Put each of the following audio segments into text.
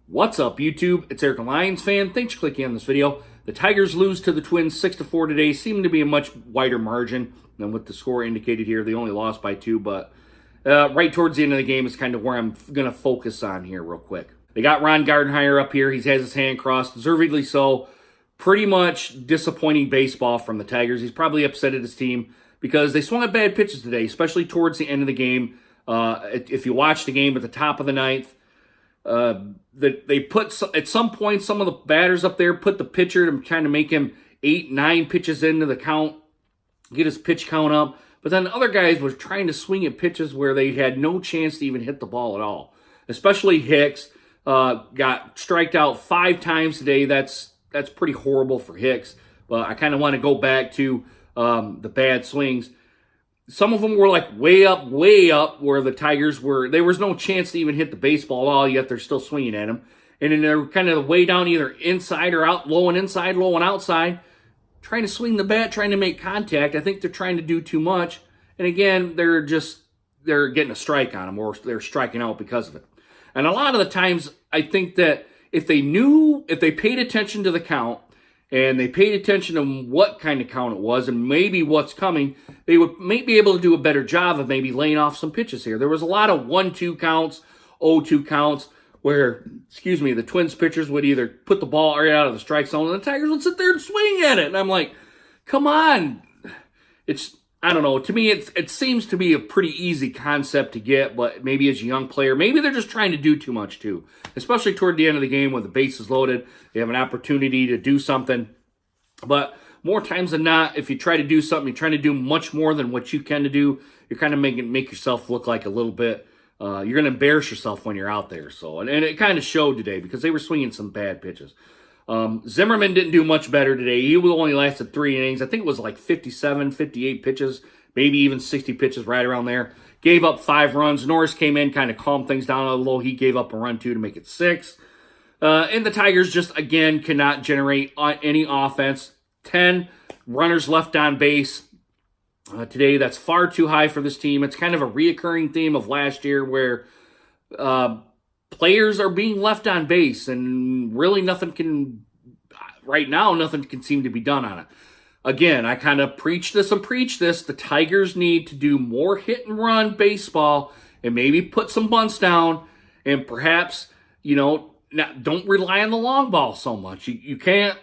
What's up, YouTube? It's Eric, a Lions fan. Thanks for clicking on this video. The Tigers lose to the Twins 6-4 today. Seemed to be a much wider margin than what the score indicated here. They only lost by 2, but right towards the end of the game is kind of where I'm going to focus on here real quick. They got Ron Gardenhire up here. He has his hand crossed, deservedly so. Pretty much disappointing baseball from the Tigers. He's probably upset at his team because they swung at bad pitches today, especially towards the end of the game. If you watch the game at the top of the ninth, they put, at some point, some of the batters up there put the pitcher to kind of make him 8-9 pitches into the count, get his pitch count up. But then other guys were trying to swing at pitches where they had no chance to even hit the ball at all. Especially Hicks, got striked out 5 times today. That's pretty horrible for Hicks. But I kind of want to go back to the bad swings. Some of them were like way up where the Tigers were. There was no chance to even hit the baseball at all, yet they're still swinging at him. And then they're kind of way down either inside or out, low and inside, low and outside, trying to swing the bat, trying to make contact. I think they're trying to do too much. And again, they're getting a strike on them, or they're striking out because of it. And a lot of the times, I think that if they paid attention to the count, and they paid attention to what kind of count it was and maybe what's coming, they would be able to do a better job of maybe laying off some pitches here. There was a lot of 1-2 counts, 0-2 counts, where, the Twins pitchers would either put the ball right out of the strike zone, and the Tigers would sit there and swing at it. And I'm like, come on. I don't know. To me, it seems to be a pretty easy concept to get, but maybe as a young player, maybe they're just trying to do too much too. Especially toward the end of the game when the base is loaded, they have an opportunity to do something. But more times than not, if you try to do something, you're trying to do much more than what you can to do, you're kind of make yourself look like a little bit, you're going to embarrass yourself when you're out there. So, and it kind of showed today because they were swinging some bad pitches. Zimmerman didn't do much better today. He only lasted 3 innings. I think it was like 57, 58 pitches, maybe even 60 pitches, right around there. Gave up 5 runs. Norris came in, kind of calmed things down a little. He gave up a run, too, to make it 6. And the Tigers just, again, cannot generate any offense. 10 runners left on base today. That's far too high for this team. It's kind of a reoccurring theme of last year where players are being left on base, and really nothing can seem to be done on it. Again, I kind of preach this. The Tigers need to do more hit and run baseball and maybe put some bunts down, and perhaps, don't rely on the long ball so much. You can't,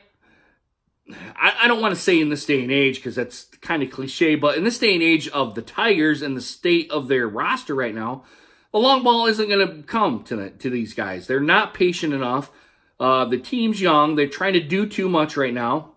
I don't want to say in this day and age because that's kind of cliche, but in this day and age of the Tigers and the state of their roster right now, the long ball isn't going to come to these guys. They're not patient enough. The team's young. They're trying to do too much right now.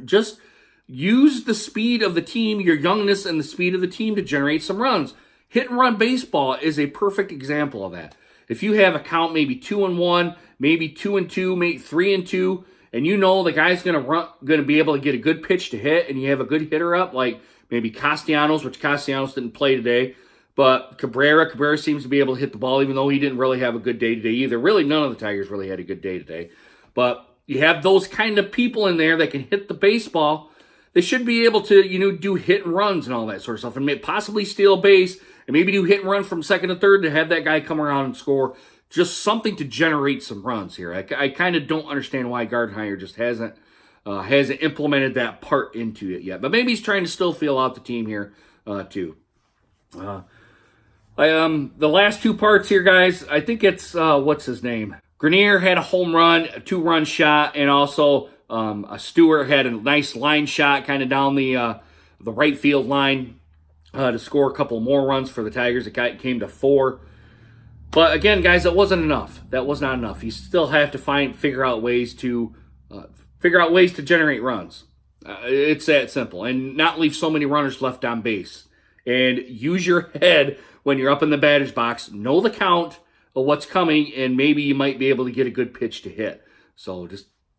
Just use the speed of the team, your youngness, and the speed of the team to generate some runs. Hit and run baseball is a perfect example of that. If you have a count maybe 2-1, maybe 2-2, maybe 3-2, and you know the guy's going to be able to get a good pitch to hit, and you have a good hitter up, like maybe Castellanos, which Castellanos didn't play today. But Cabrera seems to be able to hit the ball, even though he didn't really have a good day today either. Really, none of the Tigers really had a good day today. But you have those kind of people in there that can hit the baseball. They should be able to, do hit and runs and all that sort of stuff, and possibly steal a base, and maybe do hit and run from second to third to have that guy come around and score. Just something to generate some runs here. I kind of don't understand why Gardenhire just hasn't implemented that part into it yet. But maybe he's trying to still feel out the team here, too. The last 2 parts here, guys, I think it's, what's his name? Grenier had a home run, a 2-run shot, and also Stewart had a nice line shot kind of down the right field line to score a couple more runs for the Tigers. It came to 4. But again, guys, that wasn't enough. That was not enough. You still have to figure out ways to generate runs. It's that simple, and not leave so many runners left on base. And use your head when you're up in the batter's box. Know the count of what's coming, and maybe you might be able to get a good pitch to hit. So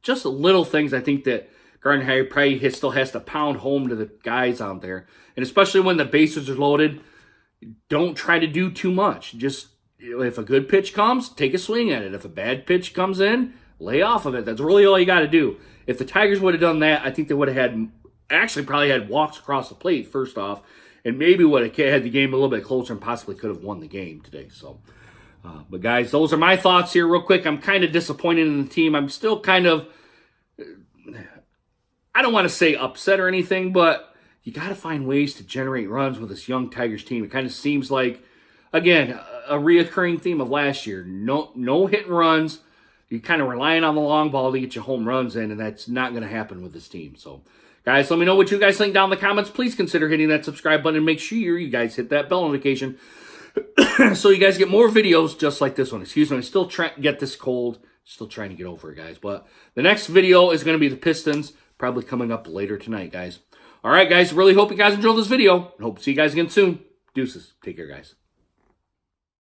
just little things I think that Gardenhire probably still has to pound home to the guys out there. And especially when the bases are loaded, don't try to do too much. Just, if a good pitch comes, take a swing at it. If a bad pitch comes in, lay off of it. That's really all you got to do. If the Tigers would have done that, I think they would have probably had walks across the plate first off, and maybe would have had the game a little bit closer and possibly could have won the game today. So But guys, those are my thoughts here real quick. I'm kind of disappointed in the team. I'm still kind of, I don't want to say upset or anything, but you got to find ways to generate runs with this young Tigers team. It kind of seems like, again, a reoccurring theme of last year. No hit and runs. You're kind of relying on the long ball to get your home runs in, and that's not going to happen with this team. So, guys, let me know what you guys think down in the comments. Please consider hitting that subscribe button and make sure you guys hit that bell notification so you guys get more videos just like this one. Excuse me, I'm still trying to get this cold. Still trying to get over it, guys. But the next video is going to be the Pistons, probably coming up later tonight, guys. All right, guys, really hope you guys enjoyed this video. And hope to see you guys again soon. Deuces. Take care, guys.